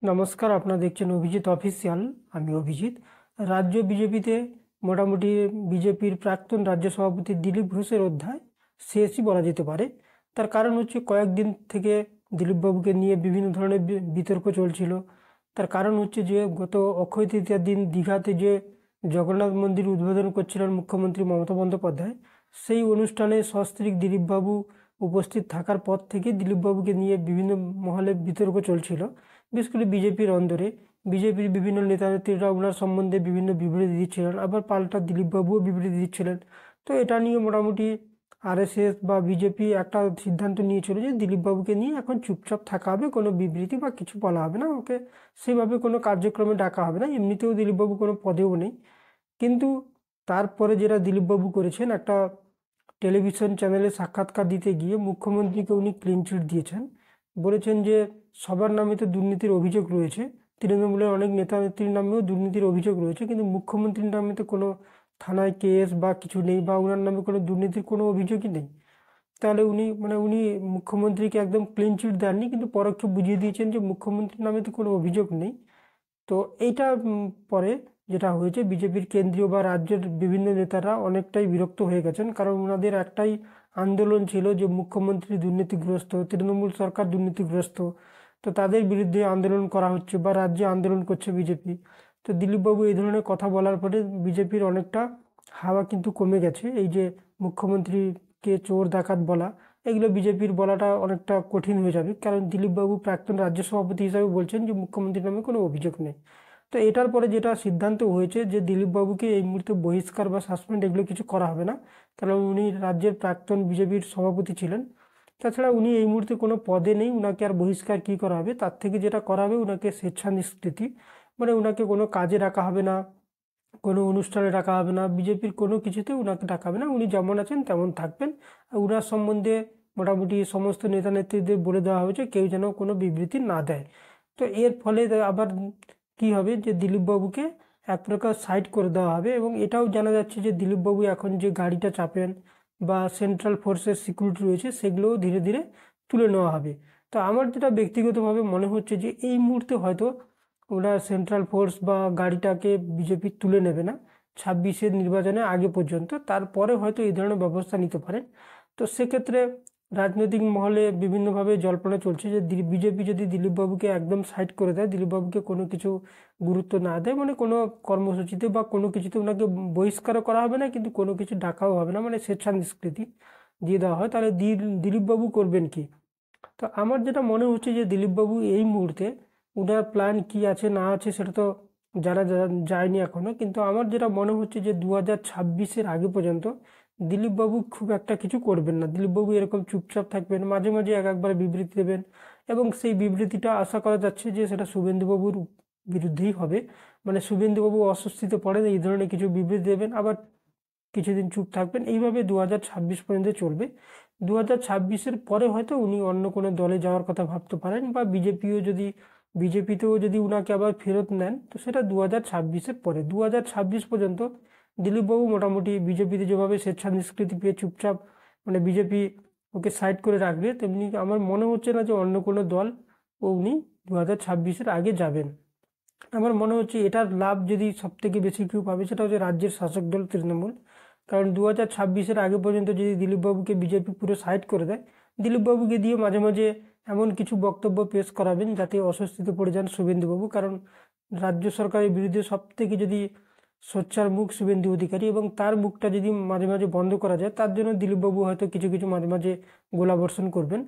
নমস্কার, আপনারা দেখছেন অভিজিৎ অফিসিয়াল। আমি অভিজিৎ। রাজ্য বিজেপিতে মোটামুটি বিজেপির প্রাক্তন রাজ্য সভাপতি দিলীপ ঘোষের অধ্যায় শেষই বলা যেতে পারে। তার কারণ হচ্ছে কয়েকদিন থেকে দিলীপবাবুকে নিয়ে বিভিন্ন ধরনের বিতর্ক চলছিল। তার কারণ হচ্ছে যে গত অক্ষয় তৃতীয়ার দিন দীঘাতে যে জগন্নাথ মন্দির উদ্বোধন করছিলেন মুখ্যমন্ত্রী মমতা বন্দ্যোপাধ্যায়, সেই অনুষ্ঠানে সস্ত্রীক দিলীপবাবু উপস্থিত থাকার পর থেকে দিলীপবাবুকে নিয়ে বিভিন্ন মহলে বিতর্ক চলছিল। বিশেষ করে বিজেপির অন্দরে বিজেপির বিভিন্ন নেতা নেত্রীরা ওনার সম্বন্ধে বিভিন্ন বিবৃতি দিচ্ছিলেন, আবার পাল্টা দিলীপবাবুও বিবৃতি দিচ্ছিলেন। তো এটা নিয়ে মোটামুটি আরএসএস বা বিজেপি একটা সিদ্ধান্ত নিয়েছিল যে দিলীপবাবুকে নিয়ে এখন চুপচাপ থাকা হবে, কোনো বিবৃতি বা কিছু বলা হবে না, ওকে সেভাবে কোনো কার্যক্রমে ডাকা হবে না। এমনিতেও দিলীপবাবু কোনো পদেও নেই। কিন্তু তারপরে যেটা দিলীপবাবু করেছেন, একটা টেলিভিশন চ্যানেলে সাক্ষাৎকার দিতে গিয়ে মুখ্যমন্ত্রীকে উনি ক্লিন চিট দিয়েছেন। বলেছেন যে সবার নামে তো দুর্নীতির অভিযোগ রয়েছে, তৃণমূলের অনেক নেতা নেত্রীর নামেও দুর্নীতির অভিযোগ রয়েছে, কিন্তু মুখ্যমন্ত্রীর নামে তো কোনো থানায় কেস বা কিছু নেই, বা ওনার নামে কোনো দুর্নীতির কোনো অভিযোগই নেই। তাহলে উনি মুখ্যমন্ত্রীকে একদম ক্লিন চিট দেননি, কিন্তু পরোক্ষে বুঝিয়ে দিয়েছেন যে মুখ্যমন্ত্রীর নামে তো কোনো অভিযোগ নেই। তো এইটা পরে যেটা হয়েছে, বিজেপির কেন্দ্রীয় বা রাজ্যের বিভিন্ন নেতারা অনেকটাই বিরক্ত হয়ে গেছেন, কারণ ওনাদের একটাই আন্দোলন ছিল যে মুখ্যমন্ত্রী দুর্নীতিগ্রস্ত, তৃণমূল সরকার দুর্নীতিগ্রস্ত। তো তাদের বিরুদ্ধে আন্দোলন করা হচ্ছে বা রাজ্যে আন্দোলন করছে বিজেপি। তো দিলীপবাবু এই ধরনের কথা বলার পরে বিজেপির অনেকটা হাওয়া কিন্তু কমে গেছে। এই যে মুখ্যমন্ত্রীকে চোর ডাকাত বলা, এগুলো বিজেপির বলাটা অনেকটা কঠিন হয়ে যাবে, কারণ দিলীপবাবু প্রাক্তন রাজ্য সভাপতি হিসাবে বলছেন যে মুখ্যমন্ত্রীর নামে কোনো অভিযোগ নেই। তো এটার পরে যেটা সিদ্ধান্ত হয়েছে যে দিলীপবাবুকে এই মুহূর্তে বহিষ্কার বা সাসপেন্ড এগুলো কিছু করা হবে না, কারণ উনি রাজ্যের প্রাক্তন বিজেপির সভাপতি ছিলেন। তাছাড়া উনি এই মুহূর্তে কোনো পদে নেই, উনাকে আর বহিষ্কার কী করা হবে, তার থেকে যেটা করা হবে উনাকে স্বেচ্ছা নিষ্কৃতি, মানে উনাকে কোনো কাজে রাখা হবে না, কোনো অনুষ্ঠানে ডাকা হবে না, বিজেপির কোনো কিছুতে উনাকে ডাকা হবে না। উনি যেমন আছেন তেমন থাকবেন। আর উনার সম্বন্ধে মোটামুটি সমস্ত নেতা নেত্রীদের বলে দেওয়া হয়েছে কেউ যেন কোনো বিবৃতি না দেয়। তো এর ফলে আবার কি হবে যে দিলীপবাবুকে এক প্রকার সাইড করে দেওয়া হবে, এবং এটাও জানা যাচ্ছে যে দিলীপবাবু এখন যে গাড়িটা চাপেন বা সেন্ট্রাল ফোর্সের সিকিউরিটি রয়েছে সেগুলোও ধীরে ধীরে তুলে নেওয়া হবে। তো আমার যেটা ব্যক্তিগতভাবে মনে হচ্ছে যে এই মুহূর্তে হয়তো ওরা সেন্ট্রাল ফোর্স বা গাড়িটাকে বিজেপি তুলে নেবে না 26-এর নির্বাচনে আগে পর্যন্ত, তারপরে হয়তো এই ধরনের ব্যবস্থা নিতে পারেন। তো সেক্ষেত্রে রাজনৈতিক মহলে বিভিন্নভাবে জল্পনা চলছে যে বিজেপি যদি দিলীপবাবুকে একদম সাইড করে দেয়, দিলীপবাবুকে কোনো কিছু গুরুত্ব না দেয়, মানে কোনো কর্মসূচিতে বা কোনো কিছুতে ওনাকে বহিষ্কারও করা হবে না, কিন্তু কোনো কিছু ডাকাও হবে না, মানে স্বেচ্ছা নিষ্কৃতি দিয়ে দেওয়া হয়, তাহলে দিলীপবাবু করবেন কি? তো আমার যেটা মনে হচ্ছে যে দিলীপবাবু এই মুহূর্তে ওনার প্ল্যান কি আছে না আছে সেটা তো জানা যায়নি এখনো, কিন্তু আমার যেটা মনে হচ্ছে যে 2026-এর আগে পর্যন্ত দিলীপবাবু খুব একটা কিছু করবেন না। দিলীপবাবু এরকম চুপচাপ থাকবেন, মাঝে মাঝে এক একবার বিবৃতি দেবেন, এবং সেই বিবৃতিটা আশা করা যাচ্ছে যে সেটা শুভেন্দুবাবুর বিরুদ্ধেই হবে। মানে শুভেন্দুবাবু অস্বস্তিতে পড়েন, এই ধরনের কিছু বিবৃতি দেবেন, আবার কিছুদিন চুপ থাকবেন, এইভাবে 2026 পর্যন্ত চলবে। 2026-এর পরে হয়তো উনি অন্য কোনো দলে যাওয়ার কথা ভাবতে পারেন, বা বিজেপিতেও যদি উনাকে আবার ফেরত নেন, তো সেটা 2026-এর পরে। 2026 পর্যন্ত দিলীপবাবু মোটামুটি বিজেপিতে যেভাবে স্বেচ্ছা নিষ্কৃতি পেয়ে চুপচাপ, মানে বিজেপি ওকে সাইড করে রাখবে, তেমনি আমার মনে হচ্ছে না যে অন্য কোনো দল উনি 2026-এর আগে যাবেন। আমার মনে হচ্ছে এটার লাভ যদি সব থেকে বেশি কেউ পাবে সেটা হচ্ছে রাজ্যের শাসক দল তৃণমূল। কারণ 2026-এর আগে পর্যন্ত যদি দিলীপবাবুকে বিজেপি পুরো সাইড করে দেয়, দিলীপবাবুকে দিয়ে মাঝে মাঝে এমন কিছু বক্তব্য পেশ করাবেন যাতে অস্বস্তিতে পড়ে যান শুভেন্দুবাবু, কারণ রাজ্য সরকারের বিরুদ্ধে সব থেকে যদি সোচ্চার মুখ শুভেন্দু অধিকারী, এবং তার মুখটা যদি মাঝে মাঝে বন্ধ করা যায়, তার জন্য দিলীপবাবু হয়তো কিছু কিছু মাঝে মাঝে গোলাবর্ষণ করবেন।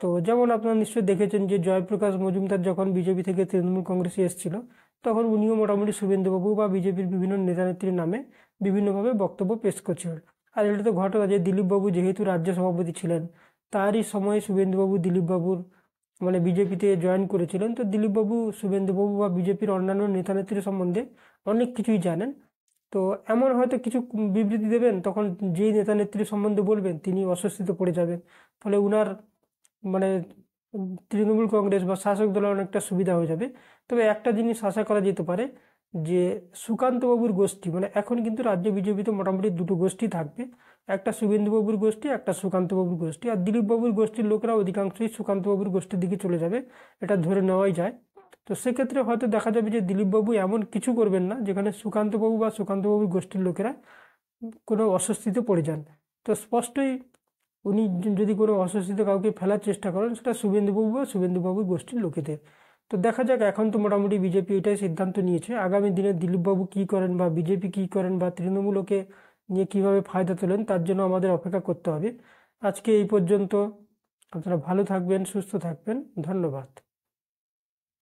তো যেমন আপনারা নিশ্চয়ই দেখেছেন যে জয়প্রকাশ মজুমদার যখন বিজেপি থেকে তৃণমূল কংগ্রেসে এসেছিল, তখন উনিও মোটামুটি শুভেন্দুবাবু বা বিজেপির বিভিন্ন নেতানেত্রীর নামে বিভিন্নভাবে বক্তব্য পেশ করছিলেন। আর এটা তো ঘটনা যে দিলীপবাবু যেহেতু রাজ্য সভাপতি ছিলেন, তারই সময়ে শুভেন্দুবাবু দিলীপবাবুর মানে বিজেপিতে জয়েন করেছিলেন। তো দিলীপবাবু শুভেন্দুবাবু বা বিজেপির অন্যান্য নেতানেত্রীর সম্বন্ধে অনেক কিছুই জানেন। তো এমন হয়তো কিছু বিবৃতি দেবেন, তখন যেই নেতানেত্রী সম্বন্ধে বলবেন তিনি অস্বস্তিতে পড়ে যাবেন, ফলে উনার মানে তৃণমূল কংগ্রেস বা শাসক দলের অনেকটা সুবিধা হয়ে যাবে। তবে একটা জিনিস আশা করা যেতে পারে যে সুকান্তবাবুর গোষ্ঠী, মানে এখন কিন্তু রাজ্য বিজেপিতে মোটামুটি দুটো গোষ্ঠী থাকবে, একটা শুভেন্দুবাবুর গোষ্ঠী, একটা সুকান্তবাবুর গোষ্ঠী। আর দিলীপবাবুর গোষ্ঠীর লোকেরা অধিকাংশই সুকান্তবাবুর গোষ্ঠীর দিকে চলে যাবে, এটা ধরে নেওয়াই যায়। তো সেক্ষেত্রে হয়তো দেখা যাবে যে দিলীপবাবু এমন কিছু করবেন না যেখানে সুকান্তবাবু বা সুকান্তবাবুর গোষ্ঠীর লোকেরা কোনো অস্বস্তিতে পড়ে যান। তো স্পষ্টই উনি যদি কোনো অস্বস্তিতে কাউকে ফেলার চেষ্টা করেন সেটা শুভেন্দুবাবু বা শুভেন্দুবাবুর গোষ্ঠীর লোকেদের। তো দেখা যাক, এখন তো মোটামুটি বিজেপি এটাই সিদ্ধান্ত নিয়েছে, আগামী দিনে দিলীপবাবু কী করেন বা বিজেপি কী করেন বা তৃণমূলকে নিয়ে কীভাবে ফায়দা তোলেন তার জন্য আমাদের অপেক্ষা করতে হবে। আজকে এই পর্যন্ত। আপনারা ভালো থাকবেন, সুস্থ থাকবেন, ধন্যবাদ।